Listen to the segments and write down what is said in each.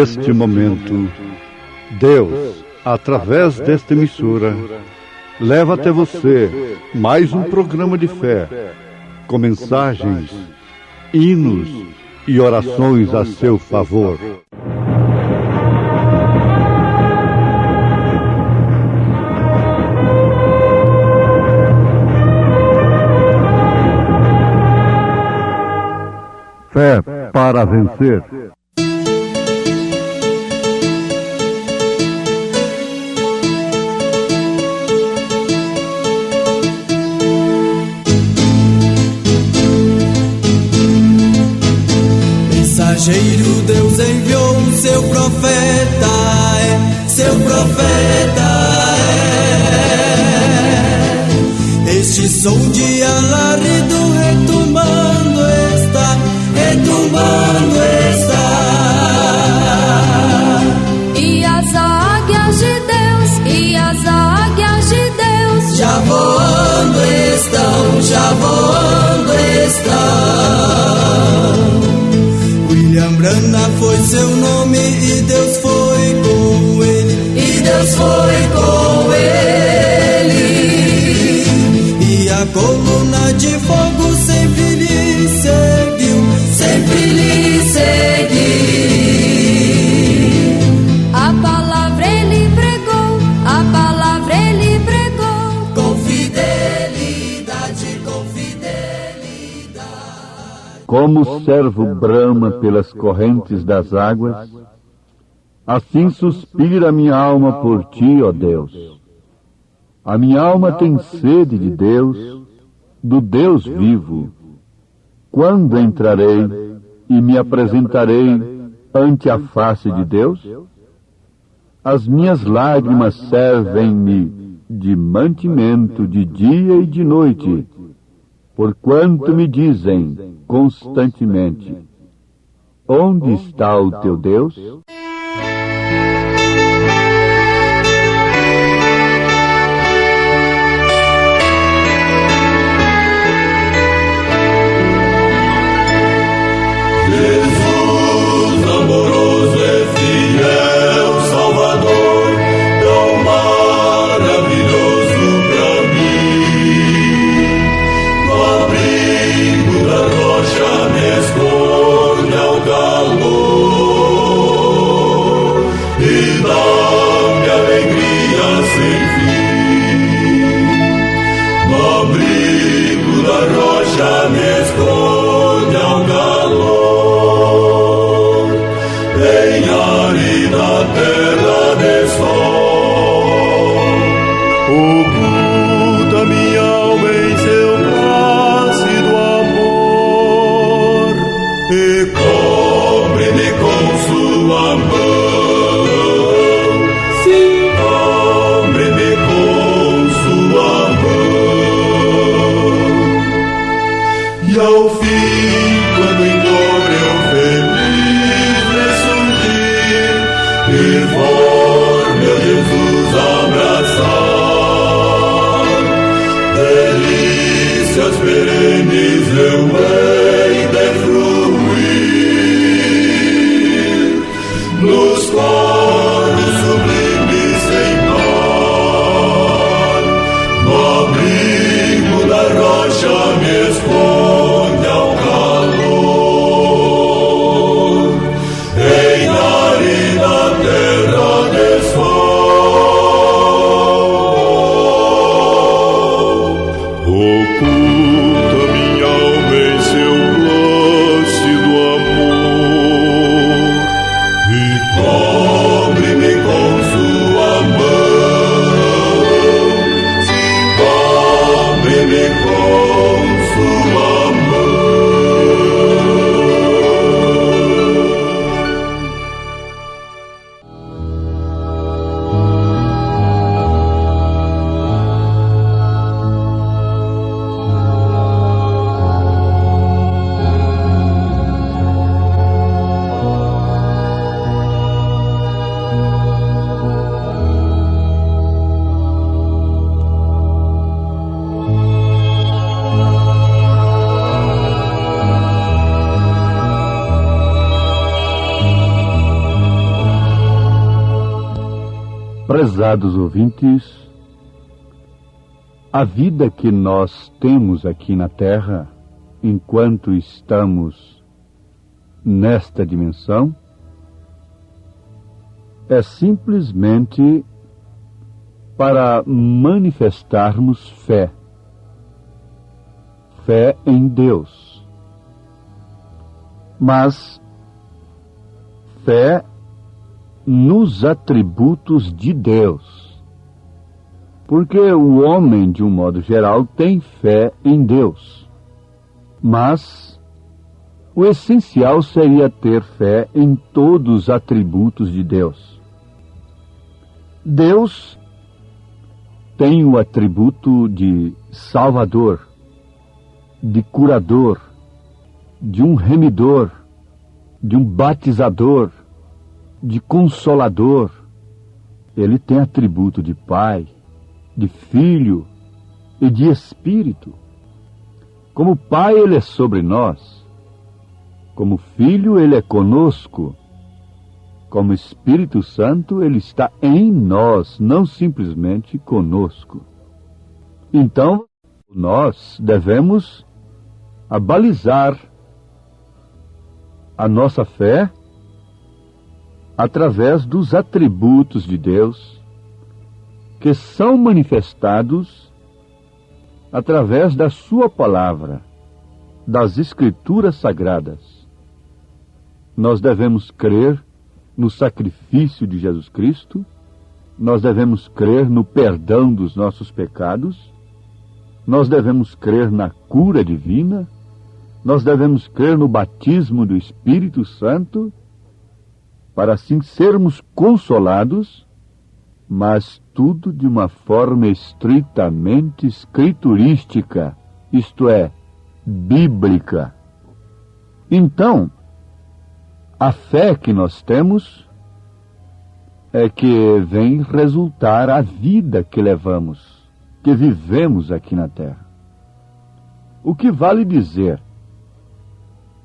neste momento, Deus, através desta emissora, leva até você mais um programa de fé, com mensagens, hinos e orações a seu favor. Fé para vencer. Mensageiro, Deus enviou o seu profeta, seu profeta Este som de alarido retumbando está, retumbando está. E as águias de Deus, e as águias de Deus já voando estão, já voando estão. William Branham foi seu nome e Deus foi com ele, e Deus foi com ele. E a coluna de fogo sempre lhe seguiu, sempre lhe seguiu. A palavra ele pregou, a palavra ele pregou, com fidelidade, com fidelidade. Como o servo brama pelas correntes das águas, assim suspira minha alma por ti, ó Deus. A minha alma tem sede de Deus, do Deus vivo. Quando entrarei e me apresentarei ante a face de Deus? As minhas lágrimas servem-me de mantimento de dia e de noite, porquanto me dizem constantemente: onde está o teu Deus? Jesus, amoroso e fiel Salvador, tão maravilhoso pra mim. No abrigo da rocha me esconde ao calor e dá-me alegria sem fim. No abrigo da rocha me esconde ao calor. Em árida terra de sol, oculta minha alma em seu plácido amor e cobre-me com sua mão, sim, cobre-me com sua mão. E ao fim, quando em dobro eu feliz ressurgir e for meu Jesus abraçar, delícias perenes eu hei de fruir nos coros sublimes sem par. No abrigo da rocha me esconde ao calor, em árida terra de sol. Oculta minha alma em seu plácido amor e cobre-me com sua mão, se cobre-me com sua Prezados ouvintes, a vida que nós temos aqui na Terra, enquanto estamos nesta dimensão, é simplesmente para manifestarmos fé. Fé em Deus. Mas fé nos atributos de Deus. Porque o homem, de um modo geral, tem fé em Deus. Mas o essencial seria ter fé em todos os atributos de Deus. Deus tem o atributo de Salvador, de curador, de um remidor, de um batizador, de consolador. Ele tem atributo de Pai, de Filho e de Espírito. Como Pai, Ele é sobre nós. Como Filho, Ele é conosco. Como Espírito Santo, Ele está em nós, não simplesmente conosco. Então, nós devemos abalizar a nossa fé através dos atributos de Deus, que são manifestados através da sua palavra, das Escrituras Sagradas. Nós devemos crer no sacrifício de Jesus Cristo, nós devemos crer no perdão dos nossos pecados, nós devemos crer na cura divina, nós devemos crer no batismo do Espírito Santo, para assim sermos consolados, mas tudo de uma forma estritamente escriturística, isto é, bíblica. Então, a fé que nós temos é que vem resultar a vida que levamos, que vivemos aqui na Terra. O que vale dizer,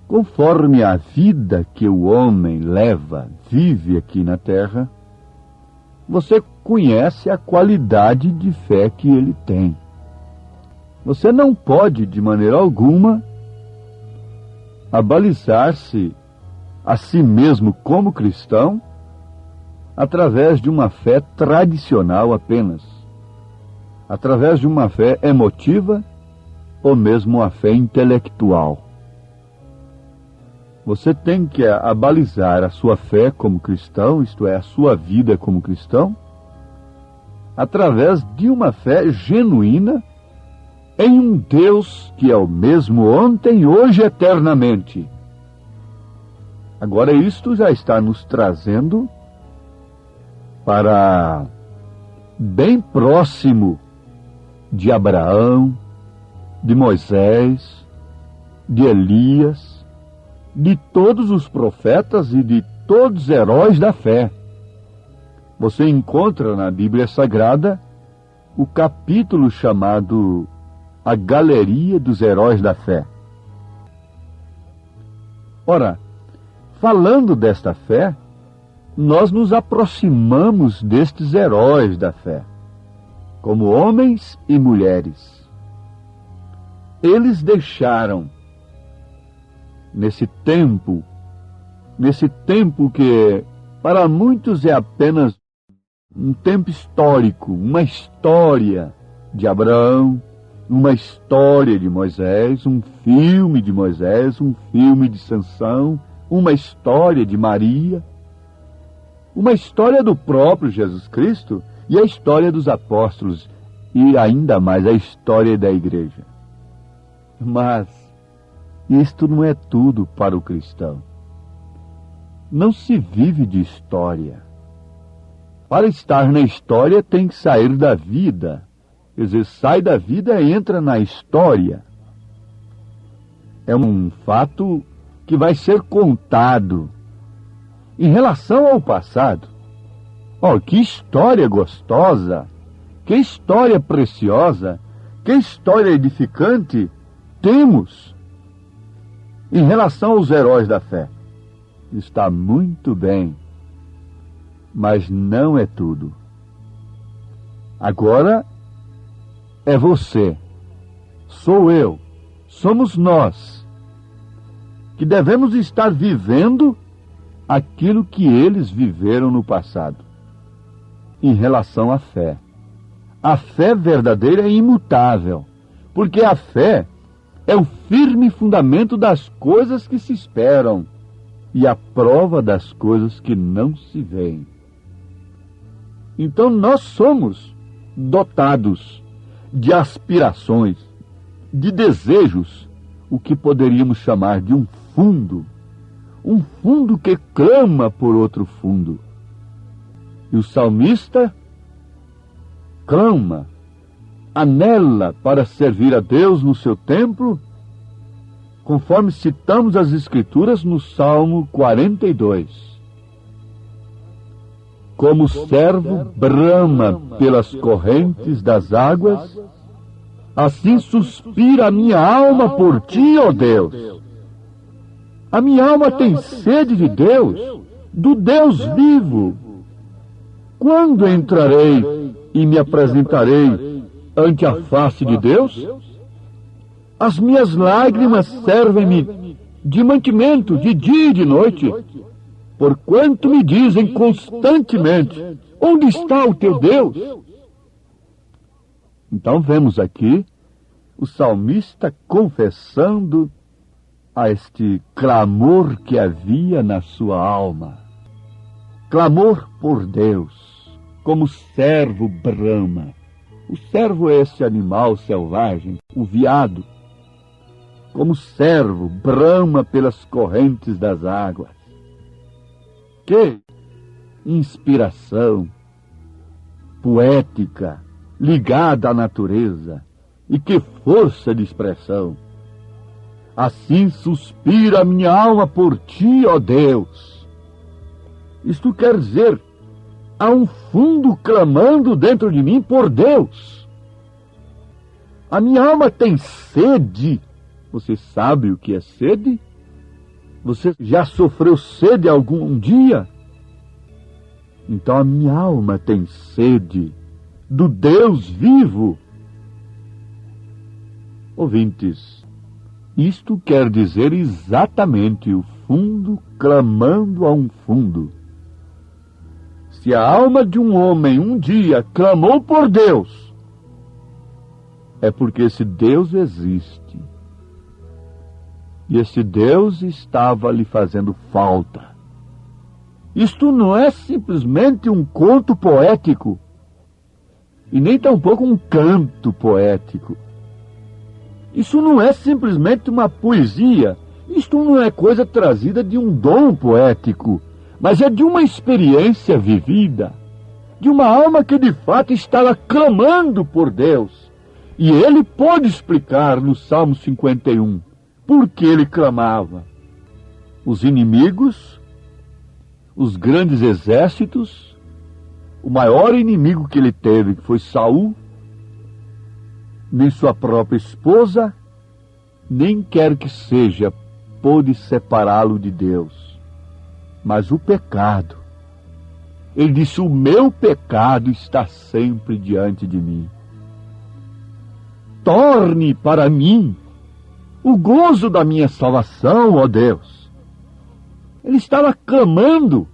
conforme a vida que o homem leva, vive aqui na Terra, você conhece a qualidade de fé que ele tem. Você não pode, de maneira alguma, abalizar-se a si mesmo como cristão através de uma fé tradicional apenas, através de uma fé emotiva ou mesmo uma fé intelectual. Você tem que abalizar a sua fé como cristão, isto é, a sua vida como cristão, através de uma fé genuína em um Deus que é o mesmo ontem, hoje e eternamente. Agora, isto já está nos trazendo para bem próximo de Abraão, de Moisés, de Elias, de todos os profetas e de todos os heróis da fé. Você encontra na Bíblia Sagrada o capítulo chamado A Galeria dos Heróis da Fé. Ora, falando desta fé, nós nos aproximamos destes heróis da fé, como homens e mulheres. Eles deixaram, nesse tempo que para muitos é apenas um tempo histórico, uma história de Abraão, uma história de Moisés, um filme de Moisés, um filme de Sansão, uma história de Maria, uma história do próprio Jesus Cristo e a história dos apóstolos e ainda mais a história da igreja. Mas isto não é tudo para o cristão. Não se vive de história. Para estar na história tem que sair da vida. Quer dizer, sai da vida e entra na história. É um fato que vai ser contado em relação ao passado. Oh, que história gostosa, que história preciosa, que história edificante temos em relação aos heróis da fé. Está muito bem, mas não é tudo. Agora é você, sou eu, somos nós, que devemos estar vivendo aquilo que eles viveram no passado, em relação à fé. A fé verdadeira é imutável, porque a fé é o firme fundamento das coisas que se esperam e a prova das coisas que não se veem. Então nós somos dotados de aspirações, de desejos, o que poderíamos chamar de um fundo que clama por outro fundo. E o salmista clama, anela para servir a Deus no seu templo, conforme citamos as Escrituras no Salmo 42. Como o servo brama pelas correntes das águas, assim suspira a minha alma por ti, ó Deus. A minha alma tem sede de Deus, do Deus vivo. Quando entrarei e me apresentarei ante a face de Deus? As minhas lágrimas servem-me de mantimento de dia e de noite, porquanto me dizem constantemente: onde está o teu Deus? Então vemos aqui o salmista confessando a este clamor que havia na sua alma. Clamor por Deus, como o servo brama. O servo é esse animal selvagem, o veado. Como o servo brama pelas correntes das águas. Que inspiração poética, ligada à natureza, e que força de expressão! Assim suspira a minha alma por ti, ó Deus. Isto quer dizer, há um fundo clamando dentro de mim por Deus. A minha alma tem sede. Você sabe o que é sede? Você já sofreu sede algum dia? Então a minha alma tem sede do Deus vivo. Ouvintes, isto quer dizer exatamente o fundo clamando a um fundo. Se a alma de um homem um dia clamou por Deus, é porque esse Deus existe. E esse Deus estava lhe fazendo falta. Isto não é simplesmente um conto poético, e nem tampouco um canto poético. Isso não é simplesmente uma poesia, isto não é coisa trazida de um dom poético, mas é de uma experiência vivida, de uma alma que de fato estava clamando por Deus. E ele pode explicar no Salmo 51 por que ele clamava. Os inimigos, os grandes exércitos, o maior inimigo que ele teve, que foi Saul, nem sua própria esposa, nem quer que seja, pôde separá-lo de Deus. Mas o pecado, ele disse: o meu pecado está sempre diante de mim. Torne para mim o gozo da minha salvação, ó Deus. Ele estava clamando,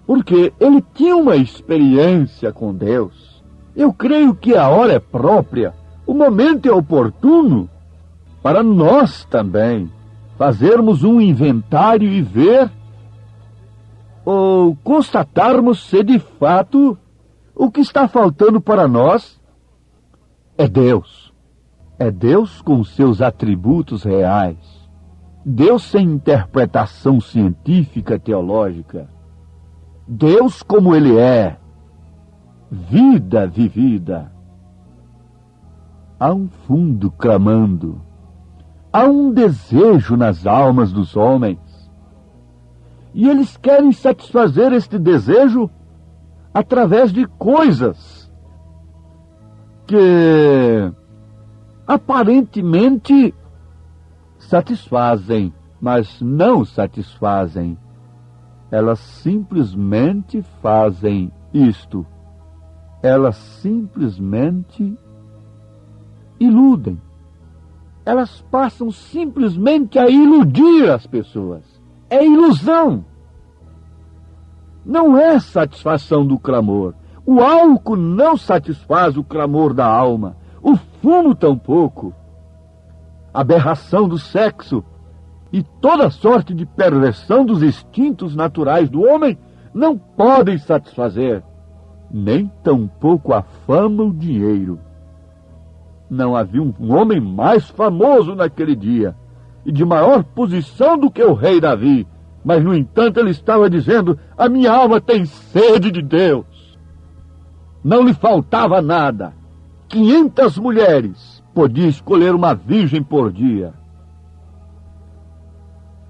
porque ele tinha uma experiência com Deus. Eu creio que a hora é própria, o momento é oportuno para nós também fazermos um inventário e ver ou constatarmos se de fato o que está faltando para nós é Deus. É Deus com seus atributos reais. Deus sem interpretação científica, teológica. Deus como Ele é. Vida vivida. Há um fundo clamando. Há um desejo nas almas dos homens. E eles querem satisfazer este desejo através de coisas que aparentemente satisfazem, mas não satisfazem. Elas simplesmente fazem isto. elas simplesmente iludem. Elas passam simplesmente a iludir as pessoas. É ilusão. Não é satisfação do clamor. O álcool não satisfaz o clamor da alma. O fumo tampouco. A aberração do sexo e toda sorte de perversão dos instintos naturais do homem não podem satisfazer. Nem tampouco a fama ou o dinheiro. Não havia um homem mais famoso naquele dia e de maior posição do que o rei Davi. Mas, no entanto, ele estava dizendo: a minha alma tem sede de Deus. Não lhe faltava nada. 500 mulheres. Podia escolher uma virgem por dia.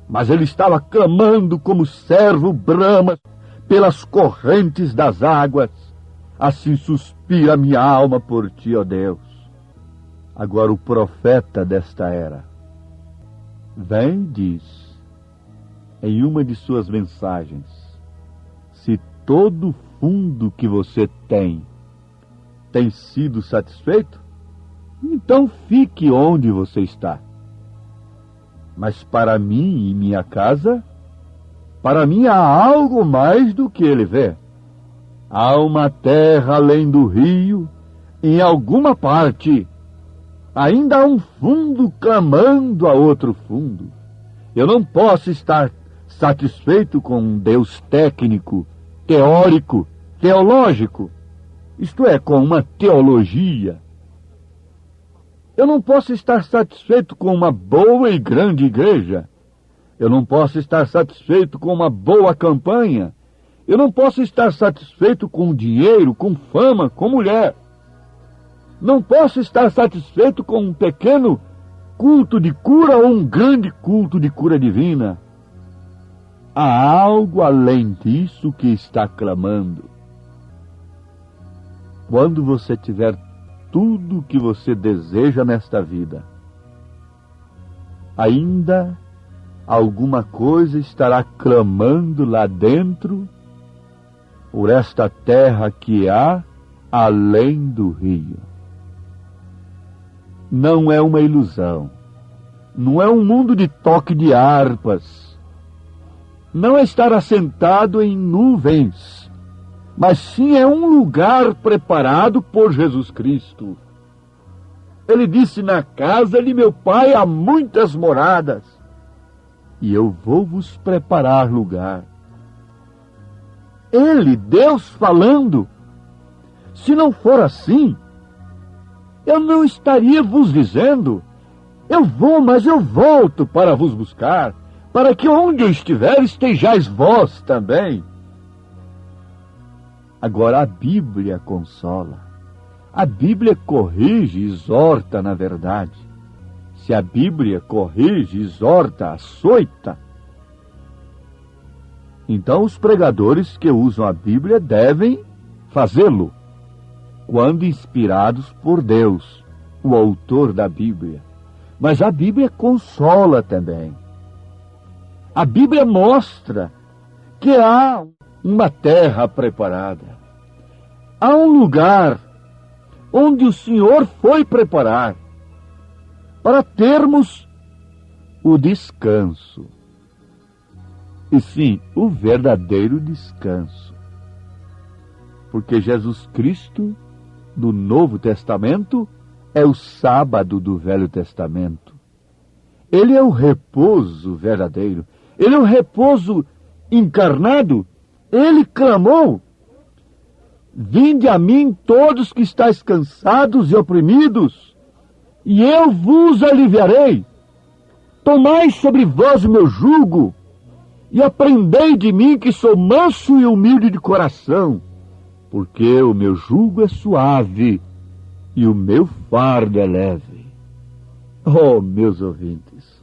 Mas ele estava clamando como servo brama pelas correntes das águas. Assim suspira minha alma por ti, ó Deus. Agora o profeta desta era vem e diz, em uma de suas mensagens: se todo o fundo que você tem sido satisfeito, então fique onde você está. Mas para mim e minha casa, para mim há algo mais do que ele vê. Há uma terra além do rio, em alguma parte. Ainda há um fundo clamando a outro fundo. Eu não posso estar satisfeito com um Deus técnico, teórico, teológico. Isto é, com uma teologia. Eu não posso estar satisfeito com uma boa e grande igreja. Eu não posso estar satisfeito com uma boa campanha. Eu não posso estar satisfeito com dinheiro, com fama, com mulher. Não posso estar satisfeito com um pequeno culto de cura ou um grande culto de cura divina. Há algo além disso que está clamando. Quando você tiver tudo o que você deseja nesta vida, ainda alguma coisa estará clamando lá dentro por esta terra que há além do rio. Não é uma ilusão. Não é um mundo de toque de harpas. Não é estar assentado em nuvens, mas sim é um lugar preparado por Jesus Cristo. Ele disse: na casa de meu Pai há muitas moradas, e eu vou vos preparar lugar. Ele, Deus falando. Se não for assim, eu não estaria vos dizendo: eu vou, mas eu volto para vos buscar, para que onde eu estiver estejais vós também. Agora a Bíblia consola. A Bíblia corrige, exorta na verdade. Se a Bíblia corrige, exorta, açoita, então os pregadores que usam a Bíblia devem fazê-lo, quando inspirados por Deus, o autor da Bíblia. Mas a Bíblia consola também. A Bíblia mostra que há uma terra preparada. Há um lugar onde o Senhor foi preparar para termos o descanso. E sim, o verdadeiro descanso. Porque Jesus Cristo, do Novo Testamento, é o sábado do Velho Testamento. Ele é o repouso verdadeiro. Ele é o repouso encarnado. Ele clamou: vinde a mim todos que estáis cansados e oprimidos, e eu vos aliviarei. Tomai sobre vós o meu jugo, e aprendei de mim, que sou manso e humilde de coração, porque o meu jugo é suave e o meu fardo é leve. Oh, meus ouvintes,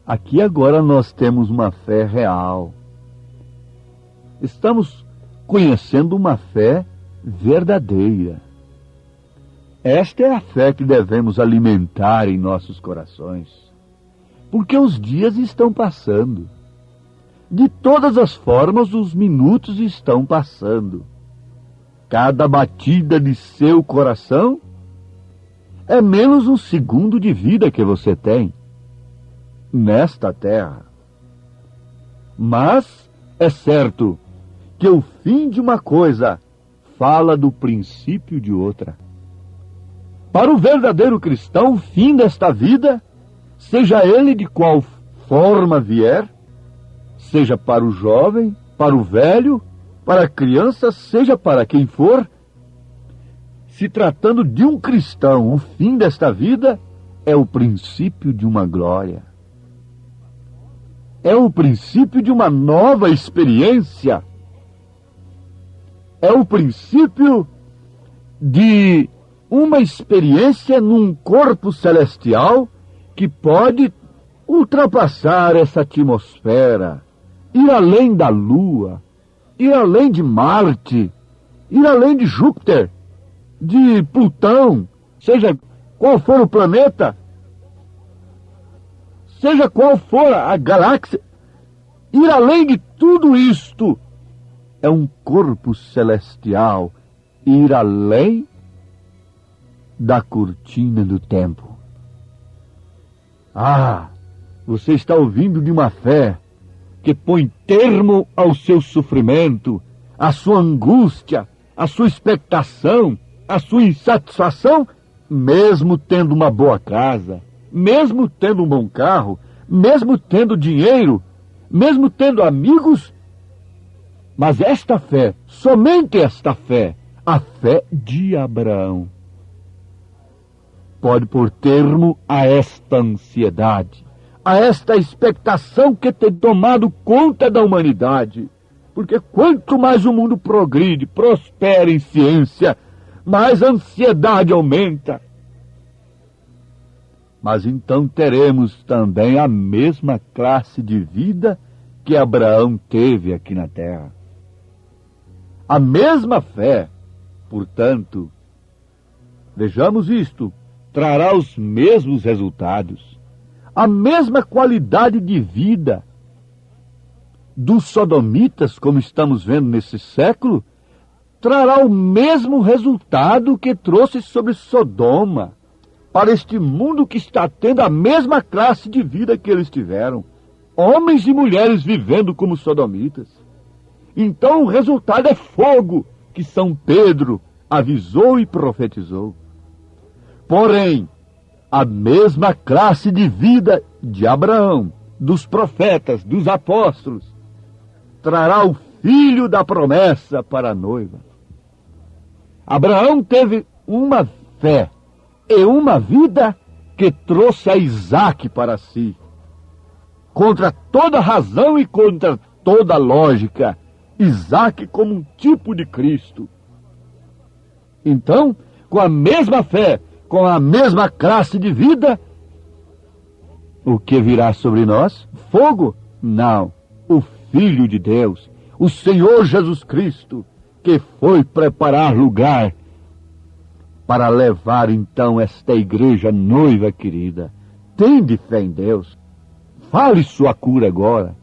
aqui agora nós temos uma fé real. Estamos conhecendo uma fé verdadeira. Esta é a fé que devemos alimentar em nossos corações, porque os dias estão passando. De todas as formas, os minutos estão passando. cada batida de seu coração é menos um segundo de vida que você tem nesta terra. Mas é certo que o fim de uma coisa fala do princípio de outra. Para o verdadeiro cristão, o fim desta vida, seja ele de qual forma vier, seja para o jovem, para o velho, para a criança, seja para quem for, se tratando de um cristão, o fim desta vida é o princípio de uma glória. É o princípio de uma nova experiência. É o princípio de uma experiência num corpo celestial que pode ultrapassar essa atmosfera, ir além da Lua, ir além de Marte, ir além de Júpiter, de Plutão, seja qual for o planeta, seja qual for a galáxia, ir além de tudo isto é um corpo celestial, ir além da cortina do tempo. Ah, você está ouvindo de uma fé que põe termo ao seu sofrimento, à sua angústia, à sua expectação, à sua insatisfação, mesmo tendo uma boa casa, mesmo tendo um bom carro, mesmo tendo dinheiro, mesmo tendo amigos. Mas esta fé, somente esta fé, a fé de Abraão, pode pôr termo a esta ansiedade, a esta expectação que tem tomado conta da humanidade. Porque quanto mais o mundo progride, prospera em ciência, mais a ansiedade aumenta. Mas então teremos também a mesma classe de vida que Abraão teve aqui na terra. A mesma fé, portanto, vejamos isto, trará os mesmos resultados, a mesma qualidade de vida dos sodomitas, como estamos vendo nesse século, trará o mesmo resultado que trouxe sobre Sodoma, para este mundo que está tendo a mesma classe de vida que eles tiveram. Homens e mulheres vivendo como sodomitas. Então o resultado é fogo, que São Pedro avisou e profetizou. Porém, a mesma classe de vida de Abraão, dos profetas, dos apóstolos, trará o filho da promessa para a noiva. Abraão teve uma fé e uma vida que trouxe a Isaque para si. Contra toda razão e contra toda lógica, Isaque como um tipo de Cristo. Então, com a mesma fé, com a mesma classe de vida, o que virá sobre nós? Fogo? Não. O Filho de Deus, o Senhor Jesus Cristo, que foi preparar lugar para levar então esta igreja noiva querida. Tende fé em Deus. Fale sua cura agora.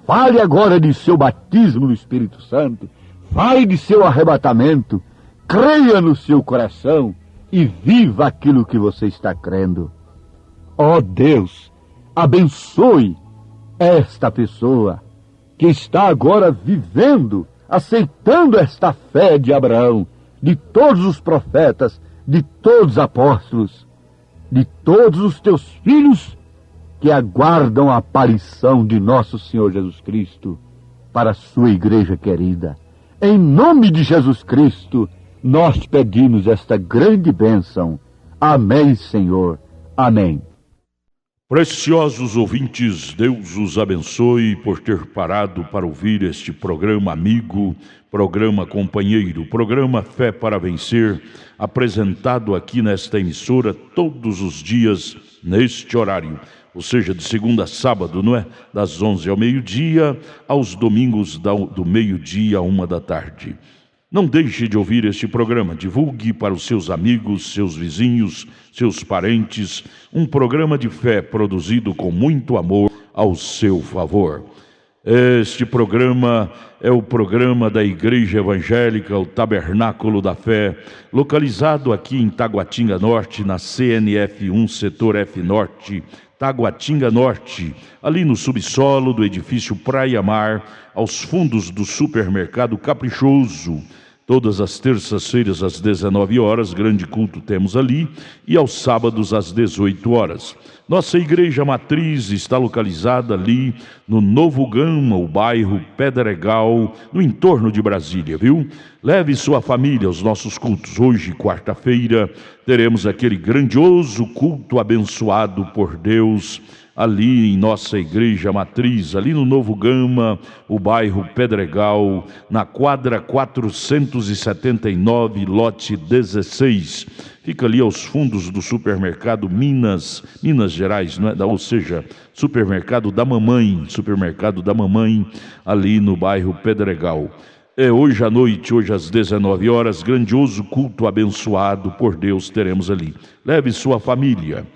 Fale agora de seu batismo no Espírito Santo. Fale de seu arrebatamento. Creia no seu coração e viva aquilo que você está crendo. Ó Deus, abençoe esta pessoa que está agora vivendo, aceitando esta fé de Abraão, de todos os profetas, de todos os apóstolos, de todos os teus filhos que aguardam a aparição de nosso Senhor Jesus Cristo para a sua igreja querida. Em nome de Jesus Cristo, nós te pedimos esta grande bênção. Amém, Senhor. Amém. Preciosos ouvintes, Deus os abençoe por ter parado para ouvir este programa amigo, programa companheiro, programa Fé para Vencer, apresentado aqui nesta emissora todos os dias neste horário, ou seja, de segunda a sábado, não é? Das 11 ao meio-dia, aos domingos do meio-dia à 1 da tarde. Não deixe de ouvir este programa, divulgue para os seus amigos, seus vizinhos, seus parentes, um programa de fé produzido com muito amor ao seu favor. Este programa é o programa da Igreja Evangélica, o Tabernáculo da Fé, localizado aqui em Taguatinga Norte, na CNF1, Setor F Norte, Taguatinga Norte, ali no subsolo do edifício Praia Mar, aos fundos do supermercado Caprichoso. Todas as terças-feiras às 19 horas, grande culto temos ali, e aos sábados às 18 horas. Nossa igreja matriz está localizada ali no Novo Gama, o bairro Pedregal, no entorno de Brasília, viu? Leve sua família aos nossos cultos. Hoje, quarta-feira, teremos aquele grandioso culto abençoado por Deus, ali em nossa igreja matriz, ali no Novo Gama, o bairro Pedregal, na quadra 479, lote 16. Fica ali aos fundos do supermercado Minas Gerais, não é? Ou seja, supermercado da mamãe, ali no bairro Pedregal. Hoje à noite, hoje às 19 horas, grandioso culto abençoado por Deus teremos ali. Leve sua família.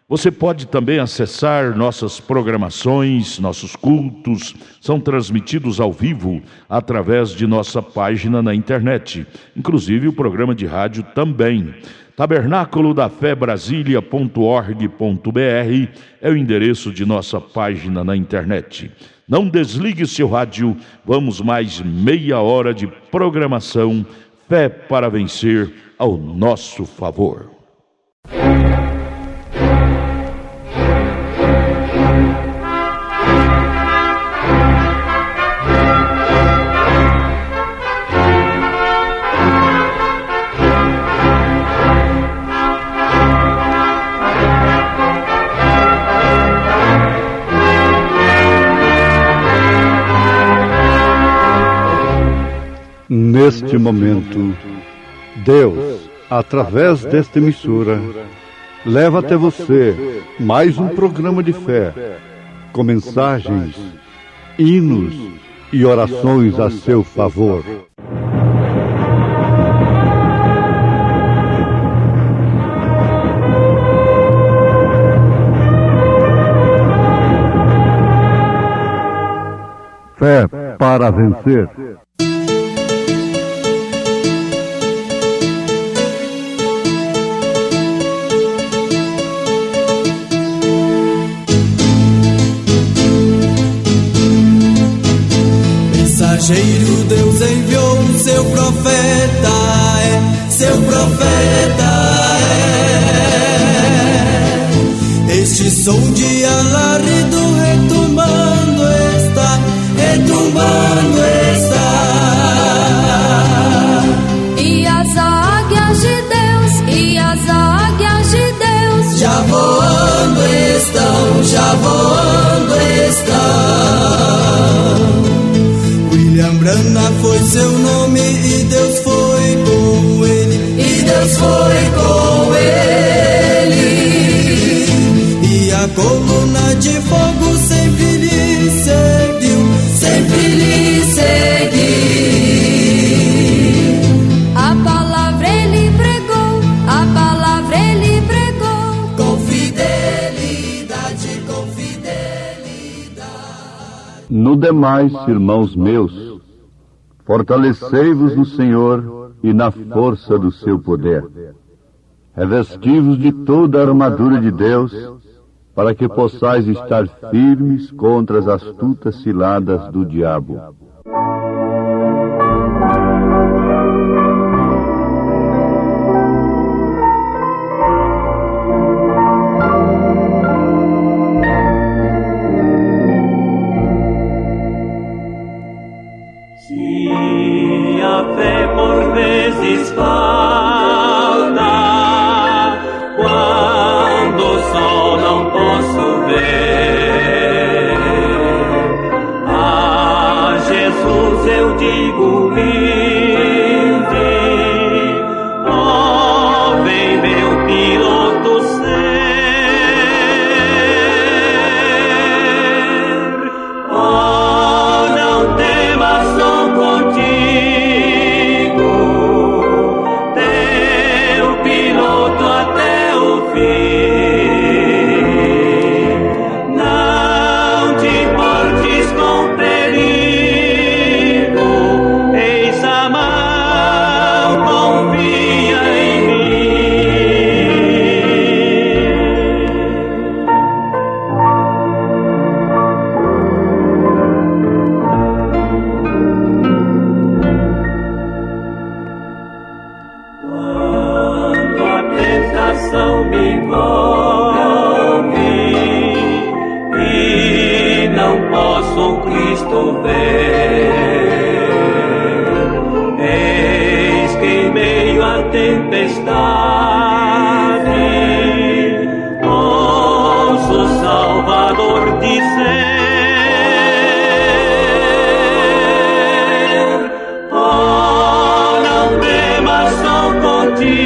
Você pode também acessar nossas programações, nossos cultos, são transmitidos ao vivo através de nossa página na internet, inclusive o programa de rádio também. Tabernáculo da Fé Brasília.org.br é o endereço de nossa página na internet. Não desligue seu rádio, vamos mais meia hora de programação, Fé para Vencer ao nosso favor. Neste momento, Deus, através desta emissora, leva até você mais um programa de fé, com mensagens, hinos e orações a seu favor. Fé para vencer. Mensageiro Deus enviou o seu profeta, seu profeta é. Este som de alarido retumbando está, retumbando está. E as águias de Deus, e as águias de Deus, já voando estão, já voando estão. William Branham foi seu nome e Deus foi com ele, e Deus foi com ele. E a coluna de fogo sempre lhe seguiu, sempre lhe seguiu. a palavra ele pregou, a palavra ele pregou. Com fidelidade, com fidelidade. No demais, irmãos meus, fortalecei-vos no Senhor e na força do seu poder. Revesti-vos de toda a armadura de Deus, para que possais estar firmes contra as astutas ciladas do diabo. Se a fé por vezes falta, quando o sol não posso ver, a Quando a tentação me envolve e não posso Cristo ver, eis que em meio à tempestade ouço o Salvador dizer: oh, não temas, sou contigo,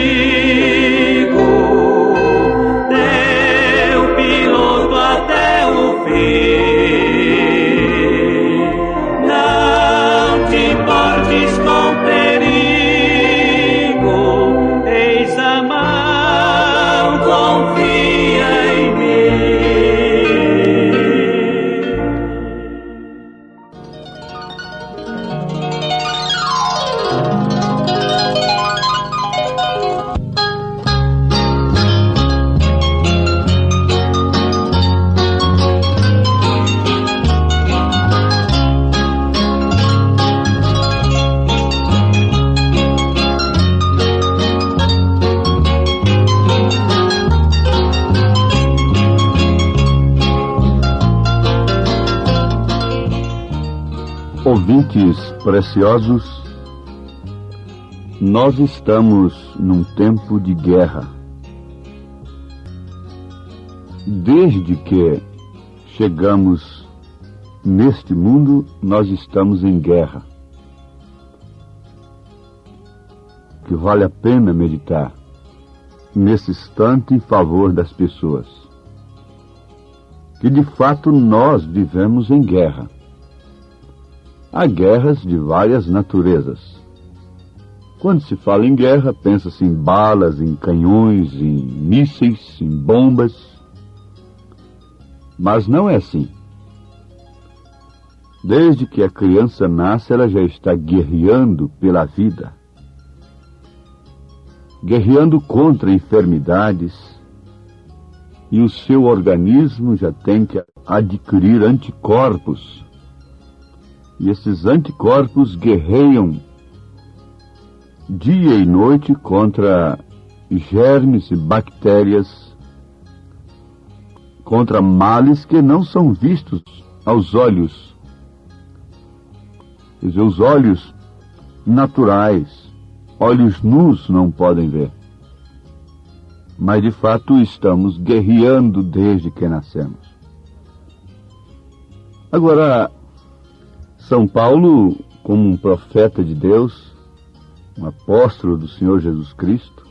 teu piloto até o fim. Não te importes com perigo, eis a mão, confia em mim. Ouvintes preciosos, nós estamos num tempo de guerra. Desde que chegamos neste mundo, nós estamos em guerra. Que vale a pena meditar nesse instante em favor das pessoas. Que de fato nós vivemos em guerra. Há guerras de várias naturezas. Quando se fala em guerra, pensa-se em balas, em canhões, em mísseis, em bombas. Mas não é assim. Desde que a criança nasce, ela já está guerreando pela vida. Guerreando contra enfermidades. E o seu organismo já tem que adquirir anticorpos. E esses anticorpos guerreiam dia e noite contra germes e bactérias, contra males que não são vistos aos olhos. Quer dizer, os olhos naturais, olhos nus não podem ver. Mas de fato estamos guerreando desde que nascemos. Agora, São Paulo, como um profeta de Deus, um apóstolo do Senhor Jesus Cristo,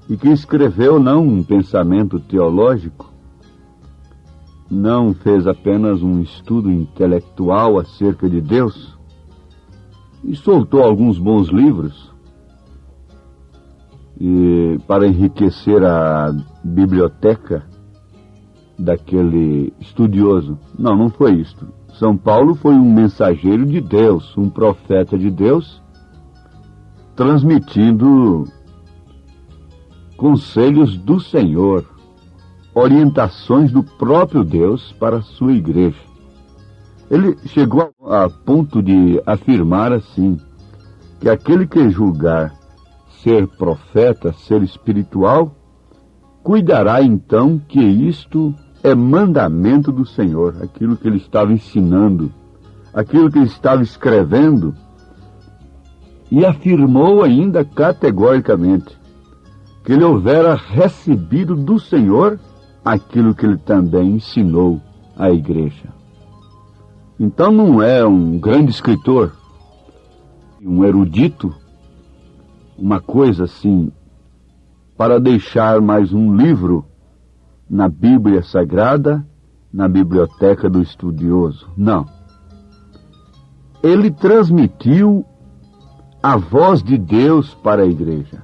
e que escreveu não um pensamento teológico, não fez apenas um estudo intelectual acerca de Deus, e soltou alguns bons livros para enriquecer a biblioteca daquele estudioso. Não foi isto. São Paulo foi um mensageiro de Deus, um profeta de Deus, transmitindo conselhos do Senhor, orientações do próprio Deus para a sua igreja. Ele chegou a ponto de afirmar assim, que aquele que julgar ser profeta, ser espiritual, cuidará então que isto é mandamento do Senhor, aquilo que ele estava ensinando, aquilo que ele estava escrevendo, e afirmou ainda categoricamente que ele houvera recebido do Senhor aquilo que ele também ensinou à igreja. Então não é um grande escritor, um erudito, uma coisa assim, para deixar mais um livro na Bíblia Sagrada, na biblioteca do estudioso. Não. Ele transmitiu a voz de Deus para a igreja.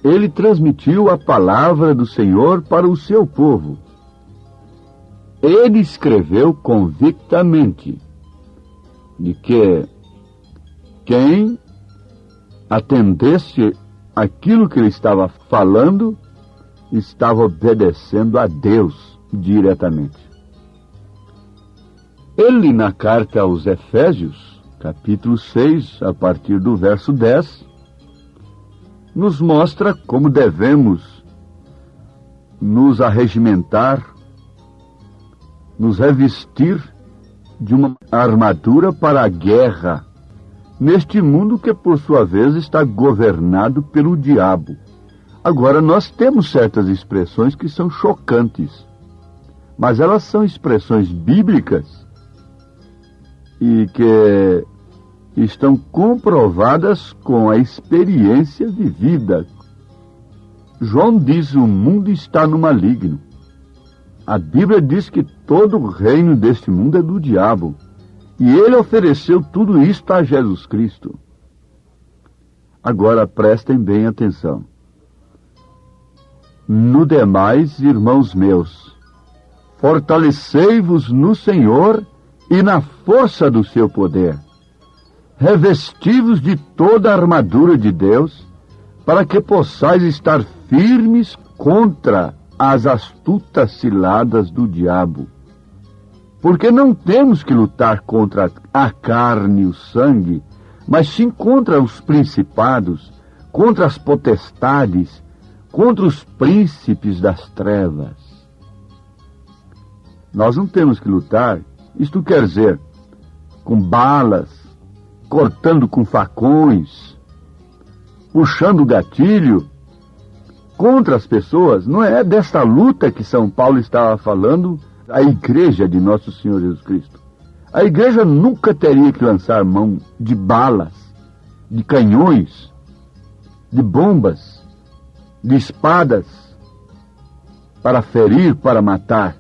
Ele transmitiu a palavra do Senhor para o seu povo. Ele escreveu convictamente de que quem atendesse aquilo que ele estava falando estava obedecendo a Deus diretamente. Ele, na carta aos Efésios, capítulo 6, a partir do verso 10, nos mostra como devemos nos arregimentar, nos revestir de uma armadura para a guerra, neste mundo que, por sua vez, está governado pelo diabo. Agora, nós temos certas expressões que são chocantes, mas elas são expressões bíblicas e que estão comprovadas com a experiência vivida. João diz: o mundo está no maligno. A Bíblia diz que todo o reino deste mundo é do diabo. E ele ofereceu tudo isto a Jesus Cristo. Agora prestem bem atenção. No demais, irmãos meus, fortalecei-vos no Senhor e na força do seu poder. Revesti-vos de toda a armadura de Deus, para que possais estar firmes contra as astutas ciladas do diabo. Porque não temos que lutar contra a carne e o sangue, mas sim contra os principados, contra as potestades, contra os príncipes das trevas. Nós não temos que lutar, isto quer dizer, com balas, cortando com facões, puxando o gatilho contra as pessoas. Não é desta luta que São Paulo estava falando a igreja de Nosso Senhor Jesus Cristo. A igreja nunca teria que lançar mão de balas, de canhões, de bombas, de espadas, para ferir, para matar.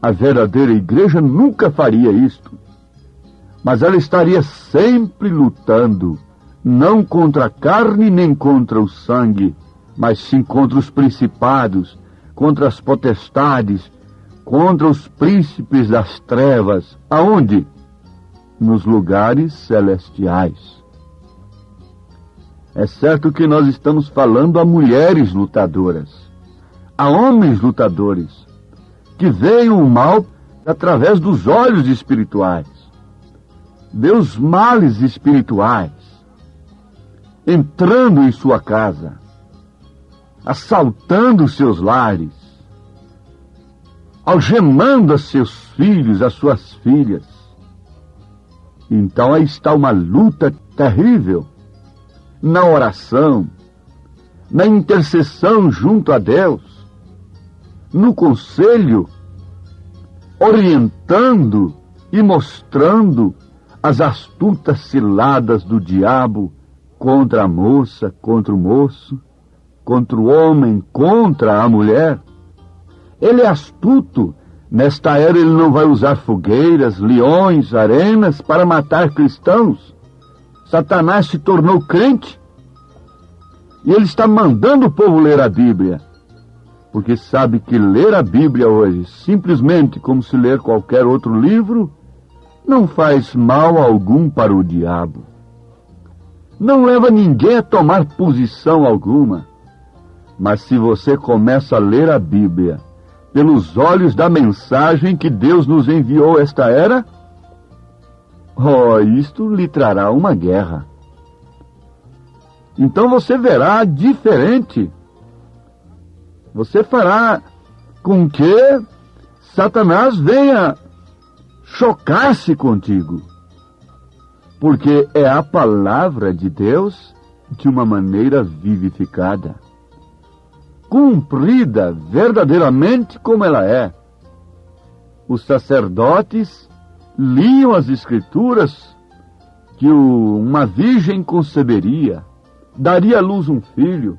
A verdadeira igreja nunca faria isto. Mas ela estaria sempre lutando, não contra a carne nem contra o sangue, mas sim contra os principados, contra as potestades, contra os príncipes das trevas. Aonde? Nos lugares celestiais. É certo que nós estamos falando a mulheres lutadoras, a homens lutadores, que veem o mal através dos olhos espirituais, vê os males espirituais entrando em sua casa, assaltando os seus lares, algemando a seus filhos, as suas filhas. Então aí está uma luta terrível na oração, na intercessão junto a Deus, no conselho, orientando e mostrando as astutas ciladas do diabo contra a moça, contra o moço, contra o homem, contra a mulher. Ele é astuto. Nesta era ele não vai usar fogueiras, leões, arenas para matar cristãos. Satanás se tornou crente e ele está mandando o povo ler a Bíblia, porque sabe que ler a Bíblia hoje, simplesmente como se ler qualquer outro livro, não faz mal algum para o diabo. Não leva ninguém a tomar posição alguma. Mas se você começa a ler a Bíblia pelos olhos da mensagem que Deus nos enviou esta era, isto lhe trará uma guerra. Então você verá diferente. Você fará com que Satanás venha chocar-se contigo, porque é a palavra de Deus de uma maneira vivificada, cumprida verdadeiramente como ela é. Os sacerdotes liam as Escrituras que uma virgem conceberia, daria à luz um filho,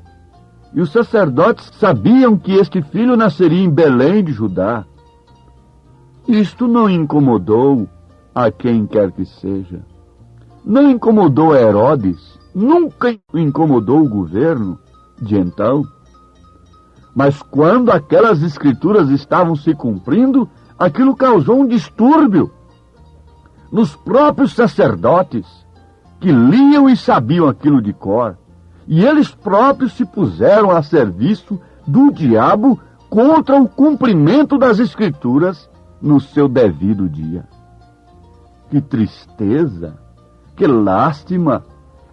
e os sacerdotes sabiam que este filho nasceria em Belém de Judá. Isto não incomodou a quem quer que seja. Não incomodou a Herodes, nunca incomodou o governo de então. Mas quando aquelas escrituras estavam se cumprindo, aquilo causou um distúrbio nos próprios sacerdotes, que liam e sabiam aquilo de cor. E eles próprios se puseram a serviço do diabo contra o cumprimento das escrituras no seu devido dia. Que tristeza, que lástima!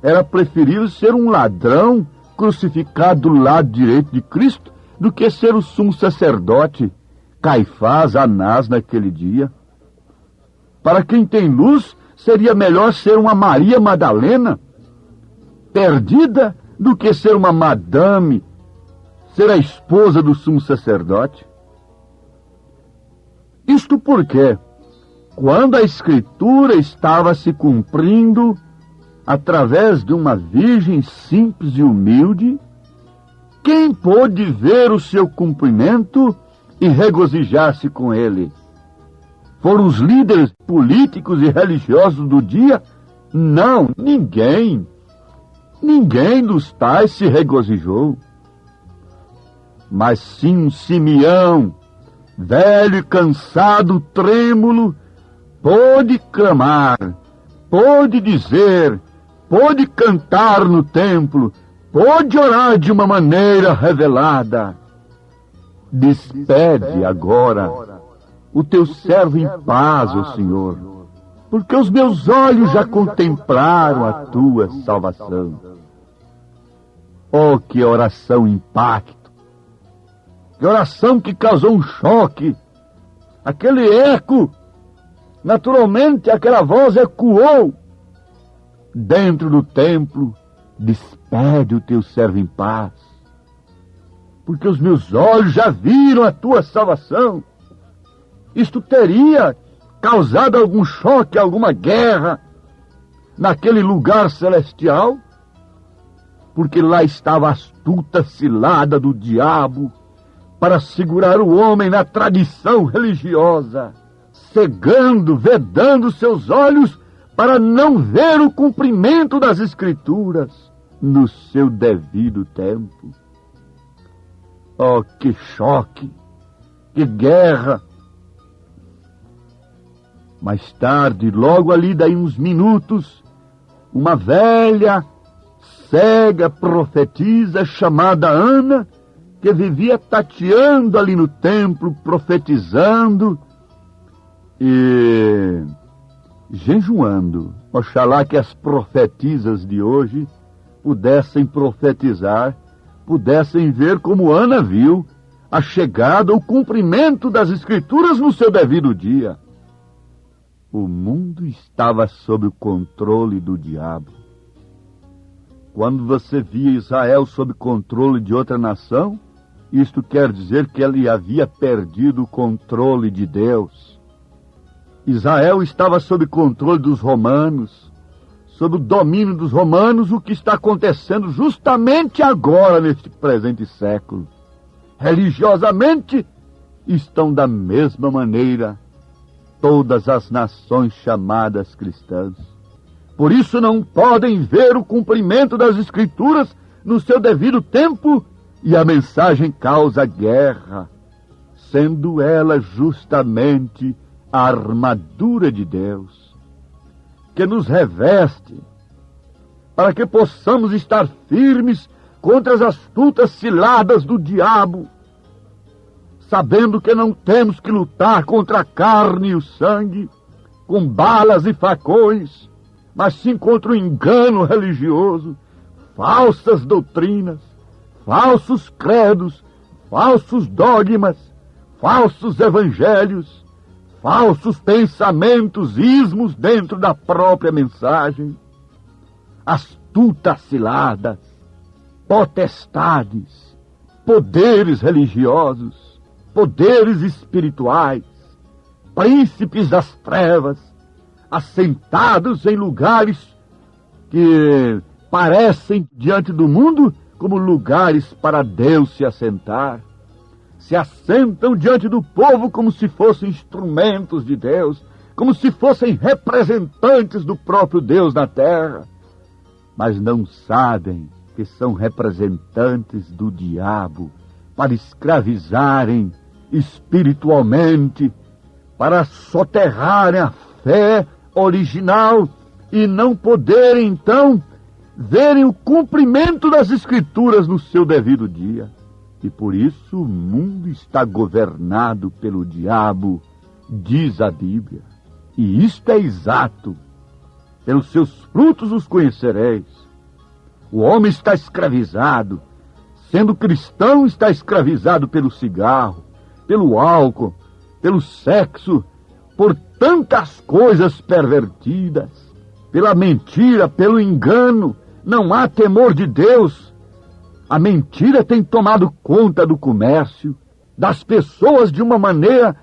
Era preferível ser um ladrão crucificado do lado direito de Cristo do que ser o sumo sacerdote Caifás, Anás naquele dia. Para quem tem luz, seria melhor ser uma Maria Madalena perdida do que ser uma madame, ser a esposa do sumo sacerdote. Isto porque, quando a Escritura estava se cumprindo através de uma virgem simples e humilde, quem pôde ver o seu cumprimento e regozijar-se com ele? Foram os líderes políticos e religiosos do dia? Não, ninguém. Ninguém dos tais se regozijou. Mas sim um Simeão, velho e cansado, trêmulo, pôde clamar, pôde dizer, pôde cantar no templo, pôde orar de uma maneira revelada. Despede agora o teu servo em paz, ó Senhor, porque os meus olhos já contemplaram a tua salvação. Oh, que oração impacto! Que oração que causou um choque! Aquele eco, naturalmente aquela voz ecoou dentro do templo. Despede o teu servo em paz, porque os meus olhos já viram a tua salvação. Isto teria causado algum choque, alguma guerra naquele lugar celestial, porque lá estava a astuta cilada do diabo para segurar o homem na tradição religiosa, cegando, vedando seus olhos para não ver o cumprimento das Escrituras no seu devido tempo. Oh, que choque, que guerra! Mais tarde, logo ali, daí uns minutos, uma velha, cega profetisa chamada Ana, que vivia tateando ali no templo, profetizando e jejuando. Oxalá que as profetisas de hoje pudessem profetizar, pudessem ver como Ana viu a chegada, o cumprimento das Escrituras no seu devido dia. O mundo estava sob o controle do diabo. Quando você via Israel sob controle de outra nação, isto quer dizer que ele havia perdido o controle de Deus. Israel estava sob controle dos romanos, sob o domínio dos romanos, o que está acontecendo justamente agora, neste presente século. Religiosamente, estão da mesma maneira todas as nações chamadas cristãs. Por isso não podem ver o cumprimento das Escrituras no seu devido tempo, e a mensagem causa guerra, sendo ela justamente a armadura de Deus, que nos reveste, para que possamos estar firmes contra as astutas ciladas do diabo, sabendo que não temos que lutar contra a carne e o sangue, com balas e facões, mas sim contra o engano religioso, falsas doutrinas, falsos credos, falsos dogmas, falsos evangelhos, falsos pensamentos, ismos dentro da própria mensagem, astutas ciladas, potestades, poderes religiosos, poderes espirituais, príncipes das trevas, assentados em lugares que parecem diante do mundo como lugares para Deus se assentar. Se assentam diante do povo como se fossem instrumentos de Deus, como se fossem representantes do próprio Deus na terra, mas não sabem que são representantes do diabo para escravizarem espiritualmente, para soterrarem a fé original e não poderem então verem o cumprimento das Escrituras no seu devido dia. E por isso o mundo está governado pelo diabo, diz a Bíblia. E isto é exato. Pelos seus frutos os conhecereis. O homem está escravizado. Sendo cristão, está escravizado pelo cigarro, pelo álcool, pelo sexo, por tantas coisas pervertidas, pela mentira, pelo engano. Não há temor de Deus. A mentira tem tomado conta do comércio, das pessoas de uma maneira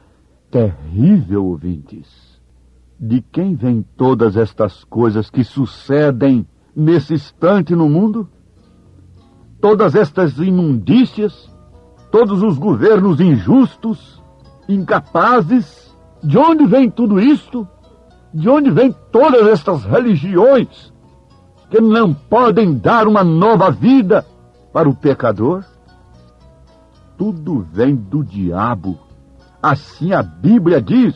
terrível, ouvintes. De quem vêm todas estas coisas que sucedem nesse instante no mundo? Todas estas imundícias, todos os governos injustos, incapazes. De onde vem tudo isto? De onde vêm todas estas religiões que não podem dar uma nova vida para o pecador? Tudo vem do diabo. Assim a Bíblia diz.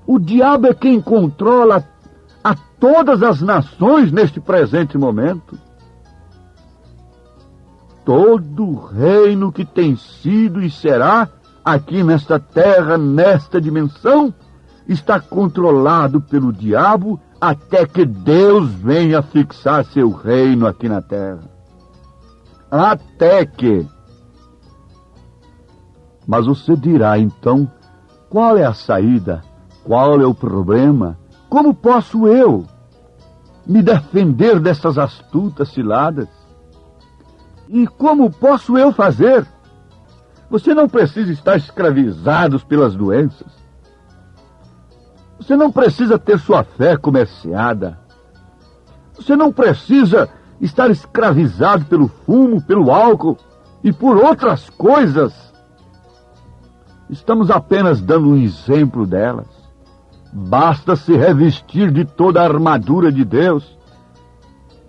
O diabo é quem controla a todas as nações neste presente momento. Todo reino que tem sido e será aqui nesta terra, nesta dimensão, está controlado pelo diabo até que Deus venha fixar seu reino aqui na terra. Até que. Mas você dirá, então, qual é a saída? Qual é o problema? Como posso eu me defender dessas astutas ciladas? E como posso eu fazer? Você não precisa estar escravizado pelas doenças. Você não precisa ter sua fé comerciada. Você não precisa estar escravizado pelo fumo, pelo álcool e por outras coisas. Estamos apenas dando um exemplo delas. Basta se revestir de toda a armadura de Deus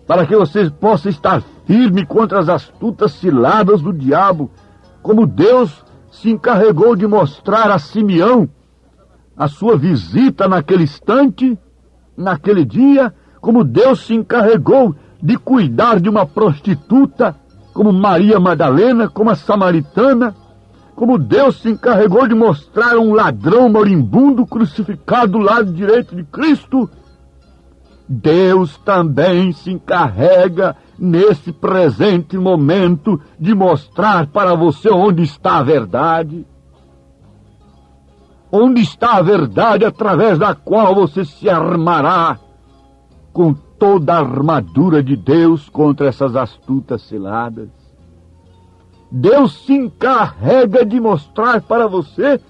para que você possa estar firme contra as astutas ciladas do diabo, como Deus se encarregou de mostrar a Simeão a sua visita naquele instante, naquele dia, como Deus se encarregou de cuidar de uma prostituta, como Maria Madalena, como a samaritana, como Deus se encarregou de mostrar um ladrão moribundo crucificado do lado direito de Cristo. Deus também se encarrega, nesse presente momento, de mostrar para você onde está a verdade. Onde está a verdade através da qual você se armará com toda a armadura de Deus contra essas astutas ciladas. Deus se encarrega de mostrar para você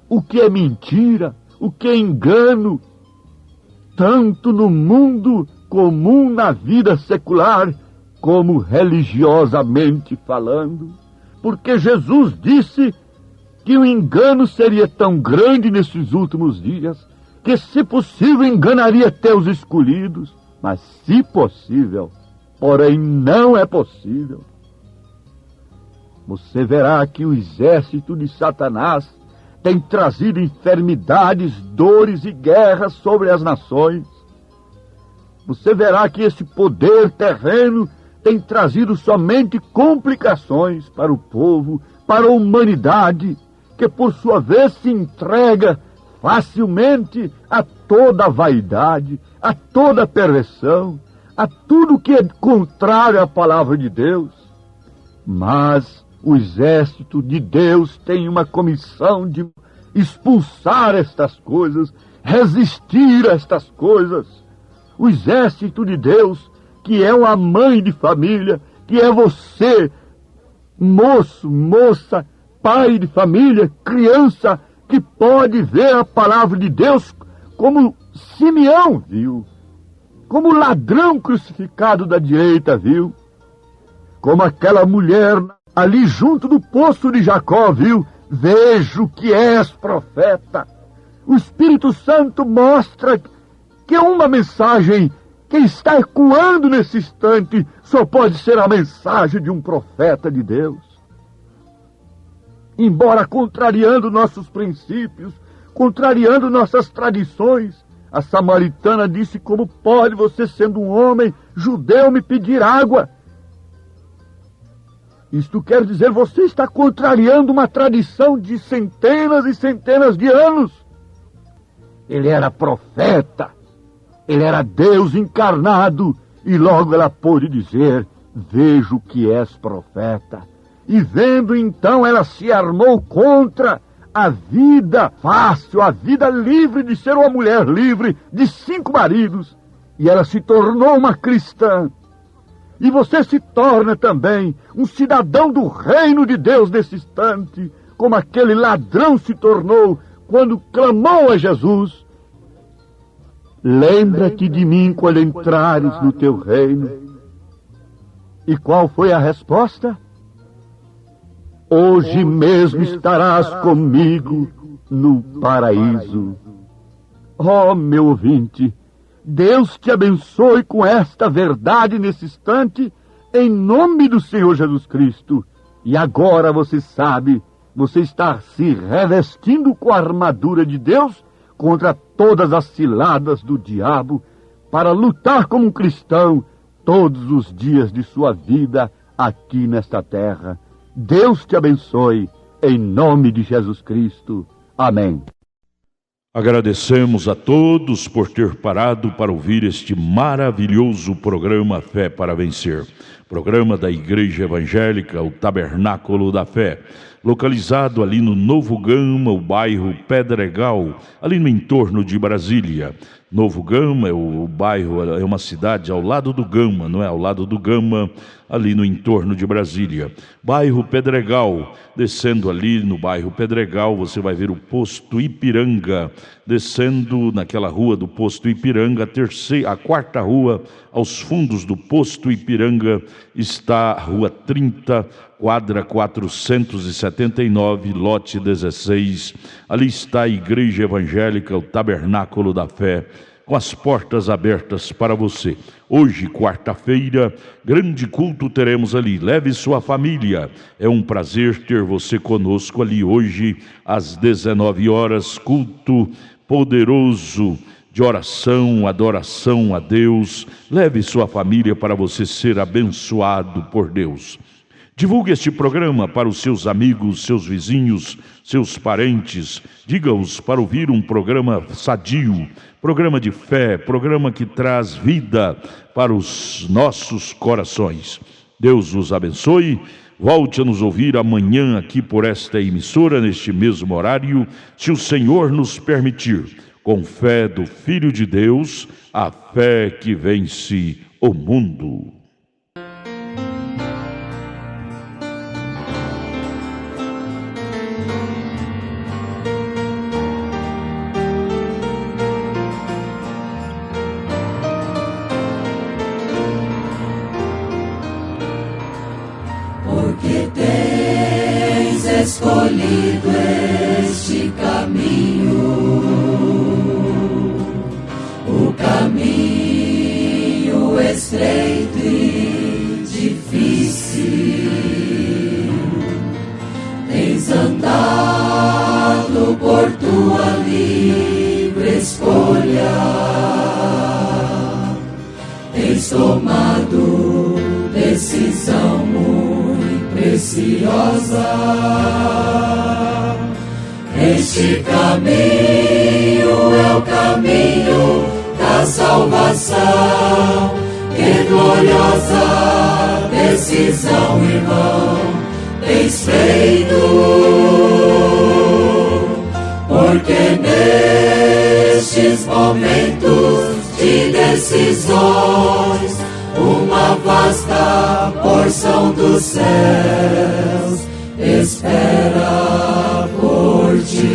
o que é mentira, o que é engano, tanto no mundo comum, na vida secular, como religiosamente falando. Porque Jesus disse que o engano seria tão grande nesses últimos dias, que se possível enganaria até os escolhidos, mas se possível, porém não é possível. Você verá que o exército de Satanás tem trazido enfermidades, dores e guerras sobre as nações. Você verá que esse poder terreno tem trazido somente complicações para o povo, para a humanidade, que por sua vez se entrega facilmente a toda a vaidade, a toda a perversão, a tudo que é contrário à palavra de Deus. Mas o exército de Deus tem uma comissão de expulsar estas coisas, resistir a estas coisas. O exército de Deus, que é uma mãe de família, que é você, moço, moça, pai de família, criança, que pode ver a palavra de Deus como Simeão viu, como o ladrão crucificado da direita viu, como aquela mulher ali junto do poço de Jacó viu. Vejo que és profeta. O Espírito Santo mostra que uma mensagem que está ecoando nesse instante só pode ser a mensagem de um profeta de Deus. Embora contrariando nossos princípios, contrariando nossas tradições, a samaritana disse: como pode você, sendo um homem judeu, me pedir água? Isto quer dizer, você está contrariando uma tradição de centenas e centenas de anos. Ele era profeta, ele era Deus encarnado, E logo ela pôde dizer: vejo que és profeta. E vendo então, ela se armou contra a vida fácil, a vida livre de ser uma mulher livre de 5 maridos. E ela se tornou uma cristã. E você se torna também um cidadão do reino de Deus nesse instante, como aquele ladrão se tornou quando clamou a Jesus: lembra-te de mim quando entrares no teu reino. E qual foi a resposta? Hoje mesmo estarás comigo no paraíso. Oh, meu ouvinte, Deus te abençoe com esta verdade nesse instante, em nome do Senhor Jesus Cristo. E agora você sabe, você está se revestindo com a armadura de Deus contra todas as ciladas do diabo, para lutar como um cristão todos os dias de sua vida aqui nesta terra. Deus te abençoe, em nome de Jesus Cristo. Amém. Agradecemos a todos por ter parado para ouvir este maravilhoso programa Fé para Vencer. Programa da Igreja Evangélica, o Tabernáculo da Fé, localizado ali no Novo Gama, o bairro Pedregal, ali no entorno de Brasília. Novo Gama, o bairro, é uma cidade ao lado do Gama, não é? Ao lado do Gama, ali no entorno de Brasília. Bairro Pedregal, descendo ali no bairro Pedregal, você vai ver o posto Ipiranga. Descendo naquela rua do posto Ipiranga, a quarta rua, aos fundos do posto Ipiranga, está a rua 30, quadra 479, lote 16. Ali está a Igreja Evangélica, o Tabernáculo da Fé, com as portas abertas para você. Hoje, quarta-feira, grande culto teremos ali. Leve sua família. É um prazer ter você conosco ali hoje, às 19 horas, culto poderoso de oração, adoração a Deus. Leve sua família para você ser abençoado por Deus. Divulgue este programa para os seus amigos, seus vizinhos, seus parentes. Diga-os para ouvir um programa sadio, programa de fé, programa que traz vida para os nossos corações. Deus os abençoe. Volte a nos ouvir amanhã aqui por esta emissora, neste mesmo horário, se o Senhor nos permitir. Com fé do Filho de Deus, a fé que vence o mundo. Escolhido este caminho, o caminho estreito e difícil. Tens andado por tua livre escolha, tens tomado decisão muito preciosa. Este caminho é o caminho da salvação. Que gloriosa decisão, irmão, tens feito, porque nestes momentos de decisões, uma vasta porção dos céus espera por ti.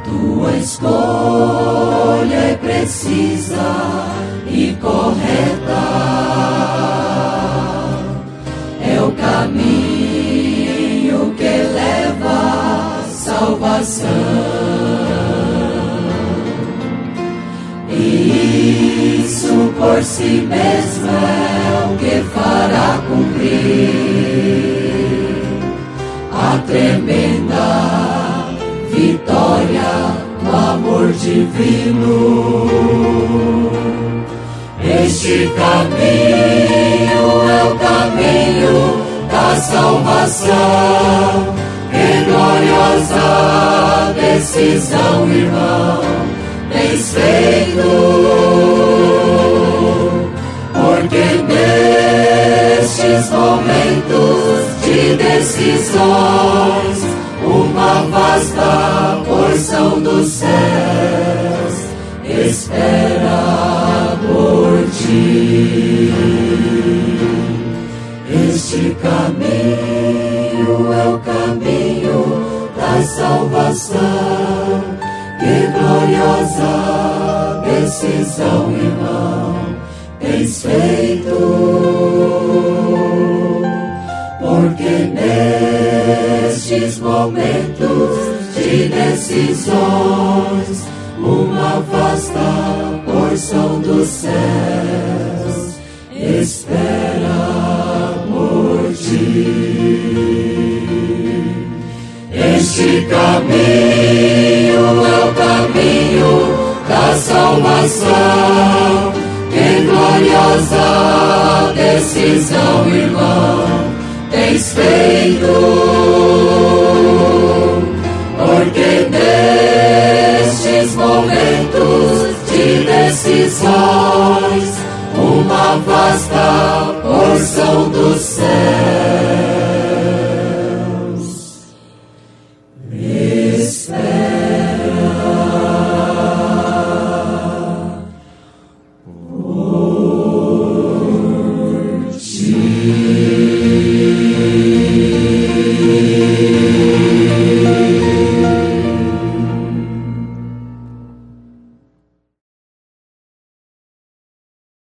Tua escolha é precisa e correta. É o caminho que leva à salvação. E isso por si mesmo é o que fará cumprir a tremenda vitória, amor divino. Este caminho é o caminho da salvação. Que gloriosa decisão, irmão, tens feito, porque nestes momentos de decisões, uma vasta porção dos céus espera por ti. Este caminho é o caminho da salvação. Que gloriosa decisão, irmão, tens feito, porque nestes momentos de decisões, uma vasta porção dos céus espera por ti. Este caminho é o caminho da salvação. Que gloriosa decisão, irmão, tens feito,